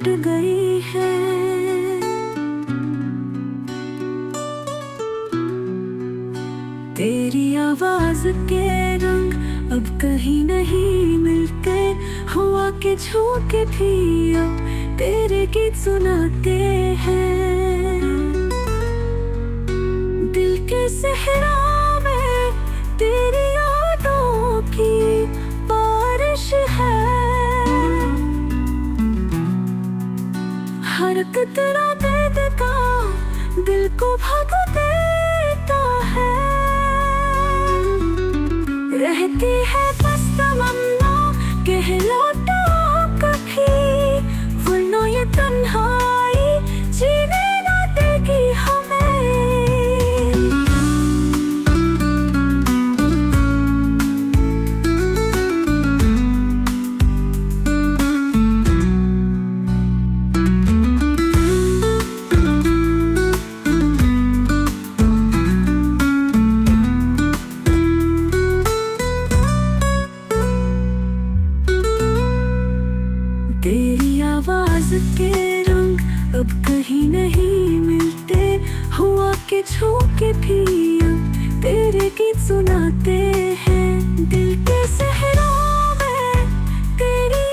लौट गई है। तेरी आवाज के रंग अब कहीं नहीं मिलते, हुआ के झोंके भी अब तेरे गीत सुनाते हैं। दिल के सहरा में तेरी यादों की बारिश है। हर कतरा दर्द का दिल को भगा देता है। रहती है बस तमन्ना, कह लौटा कभी, वरना ये तन्हाई जीने ना देगी हमें। तेरी आवाज के रंग अब कहीं नहीं मिलते, हुआ के झोंके भी अब तेरे गीत सुनाते हैं। दिल के सहरा में तेरी